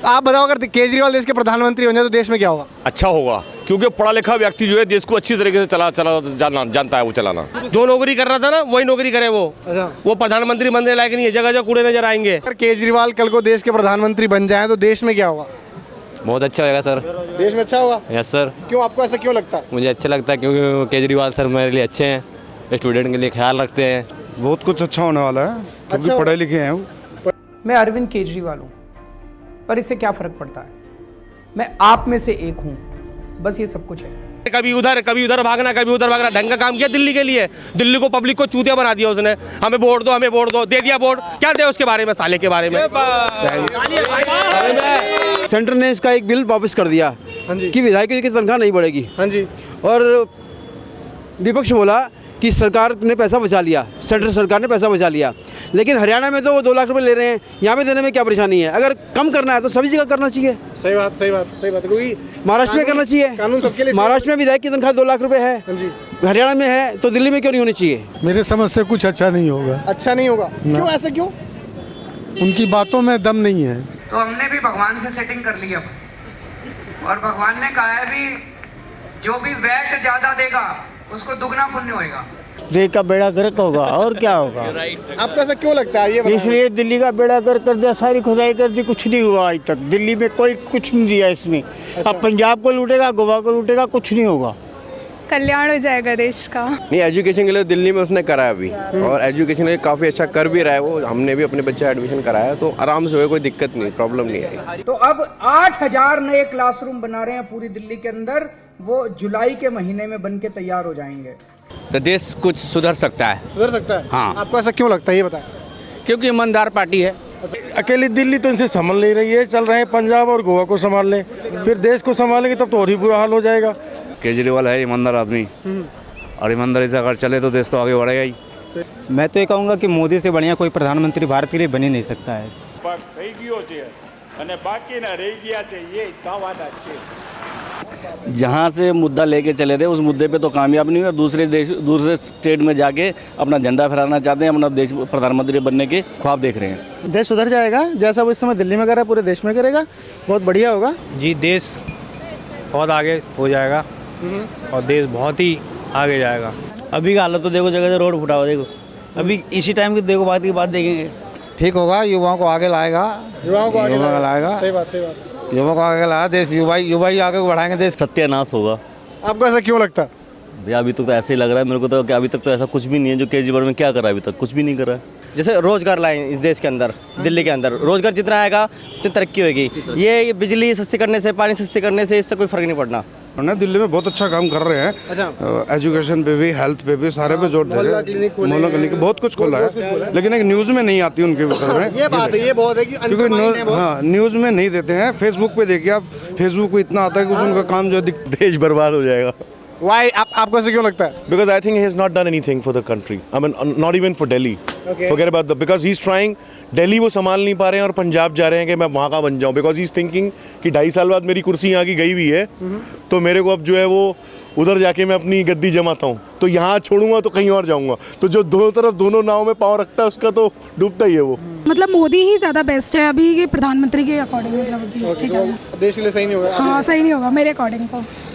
आप बताओ, अगर केजरीवाल देश के प्रधानमंत्री बन जाए तो देश में क्या होगा? अच्छा होगा, क्योंकि पढ़ा लिखा व्यक्ति जो है देश को अच्छी तरीके से जानता है वो चलाना। जो नौकरी कर रहा था ना वही नौकरी करे वो। अच्छा। वो प्रधानमंत्री बनने लायक नहीं है, जगह जगह कूड़े नजर आएंगे। अगर केजरीवाल कल को देश के प्रधानमंत्री बन जाए तो देश में क्या होगा? बहुत अच्छा होगा सर। देश में अच्छा होगा? Yes sir. क्यों, आपको ऐसा क्यों लगता है? मुझे अच्छा लगता है क्योंकि केजरीवाल सर मेरे लिए अच्छे हैं, स्टूडेंट के लिए ख्याल रखते हैं। बहुत कुछ अच्छा होने वाला है क्योंकि अच्छा पढ़े लिखे हैं वो। मैं अरविंद केजरीवाल हूँ, पर इससे क्या फ़र्क पड़ता है? मैं आप में से एक हूँ, बस ये सब कुछ है। कभी उधर भागना, कभी उधर भागना। ढंग का काम किया दिल्ली के लिए। दिल्ली को, पब्लिक को चूतिया बना दिया उसने। हमें वोट दो, हमें वोट दो, दे दिया वोट। क्या दे उसके बारे में, साले के बारे में। सेंटर ने इसका एक बिल वापस कर दिया कि विधायकों की तनख्वाह नहीं बढ़ेगी। हाँ जी। और विपक्ष बोला कि सरकार ने पैसा बचा लिया, सेंट्रल सरकार ने पैसा बचा लिया, लेकिन हरियाणा में तो वो 2 लाख रुपए ले रहे हैं। यहाँ पे देने में क्या परेशानी है? अगर कम करना है तो सभी जगह करना चाहिए। सही बात, सही बात, सही बात। क्योंकि महाराष्ट्र में करना चाहिए। कानून सबके लिए। महाराष्ट्र में विधायक की तनख्वाह 2 लाख रुपए है, हाँ जी। हरियाणा में है, तो दिल्ली में क्यों नहीं होनी चाहिए? मेरे समझ से कुछ अच्छा नहीं होगा। अच्छा नहीं होगा? क्यों, ऐसा क्यों? उनकी बातों में दम नहीं है। तो हमने भी भगवान से सेटिंग कर ली अब, और भगवान ने कहा है भी जो भी वैट ज़्यादा देगा उसको दुगना पुण्य होएगा। देश का बेड़ा गर्क होगा और क्या होगा। आपको ऐसा क्यों लगता है? ये बताइए। इसलिए दिल्ली का बेड़ा गर्क कर दिया, सारी खुदाई कर दी, कुछ नहीं हुआ आज तक। दिल्ली में कोई कुछ नहीं दिया इसमें। अब पंजाब को लूटेगा, गोवा को लूटेगा, कुछ नहीं होगा। कल्याण हो जाएगा देश का। नहीं, एजुकेशन के लिए दिल्ली में उसने करा है अभी, और एजुकेशन के लिए काफ़ी अच्छा कर भी रहा है वो। हमने भी अपने बच्चे एडमिशन कराया, तो आराम से हुए, कोई दिक्कत नहीं, प्रॉब्लम नहीं आई। तो अब 8000 नए क्लासरूम बना रहे हैं पूरी दिल्ली के अंदर, वो जुलाई के महीने में बन के तैयार हो जाएंगे। तो देश कुछ सुधर सकता है। सुधर सकता है? हाँ। आपको ऐसा क्यों लगता है, ये बताएं। क्योंकि ईमानदार पार्टी है। अकेली दिल्ली तो इनसे संभल नहीं रही है, चल रहे हैं पंजाब और गोवा को संभाल लें, फिर देश को संभालेंगे तब तो और ही बुरा हाल हो जाएगा। केजरीवाल है ईमानदार आदमी, और ईमानदारी से अगर चले तो देश तो आगे बढ़ेगा ही। मैं तो ये कहूँगा कि मोदी से बढ़िया कोई प्रधानमंत्री भारत के लिए बन ही नहीं सकता है। जहाँ से मुद्दा लेके चले थे उस मुद्दे पे तो कामयाब नहीं हुए, दूसरे स्टेट में जाके अपना झंडा फहराना चाहते हैं, अपना देश प्रधानमंत्री बनने के ख्वाब देख रहे हैं। देश सुधर जाएगा, जैसा वो इस समय दिल्ली में कर रहा है पूरे देश में करेगा, बहुत बढ़िया होगा जी। देश बहुत आगे हो जाएगा और देश बहुत ही आगे जाएगा। अभी का हालत तो देखो, जगह जगह रोड फुटा हुआ देखो। अभी इसी टाइम की देखो, बात की बात देखेंगे। ठीक होगा, युवाओं को आगे लाएगा, युवाओं को आगे लाएगा। सही बात, सही बात। युवाओं को आगे लाया देश, युवा ही आगे बढ़ाएंगे देश। सत्यानाश होगा। आपको ऐसा क्यों लगता है? भैया अभी तक तो ऐसे ही लग रहा है मेरे को तो कि अभी तक तो ऐसा कुछ भी नहीं है। जो केजरीवाल में क्या करा, अभी तक कुछ भी नहीं करा। जैसे रोजगार लाए इस देश के अंदर, दिल्ली के अंदर रोजगार जितना आएगा उतनी तरक्की होगी। ये बिजली सस्ती करने से, पानी सस्ती करने से इससे कोई फर्क नहीं पड़ना। उन्हें दिल्ली में बहुत अच्छा काम कर रहे हैं। अच्छा। एजुकेशन पे भी, हेल्थ पे भी, सारे पे जोर दे रहे हैं। मोहल्ला क्लिनिक बहुत कुछ खोला है, लेकिन एक न्यूज़ में नहीं आती उनके विषय में। ये बात है, ये बहुत है कि क्योंकि हाँ, न्यूज़ में नहीं देते हैं। फेसबुक पे देखिए आप, फेसबुक पे इतना आता है कि उनका काम जो है देश बर्बाद हो जाएगा। Why? आपको ऐसा क्यों लगता है? Because I think he has not done anything for the country. I mean, not even for Delhi. Okay. Forget about because he's trying. Delhi वो संभाल नहीं पा रहे हैं और पंजाब जा रहे हैं कि मैं वहाँ का बन जाऊँ। Because he's thinking कि 2.5 साल बाद मेरी कुर्सी यहाँ की गई हुई है, तो मेरे को अब जो है वो उधर जाके मैं अपनी गद्दी जमाता हूँ, तो यहाँ छोड़ूंगा तो कहीं और जाऊँगा। तो जो दोनों तरफ दोनों नाव में पाँव रखता है उसका तो डूबता ही है वो। मतलब मोदी ही ज़्यादा बेस्ट है अभी के प्रधानमंत्री के अकॉर्डिंग। मतलब देश के लिए सही नहीं होगा? हाँ, सही नहीं होगा मेरे अकॉर्डिंग तो।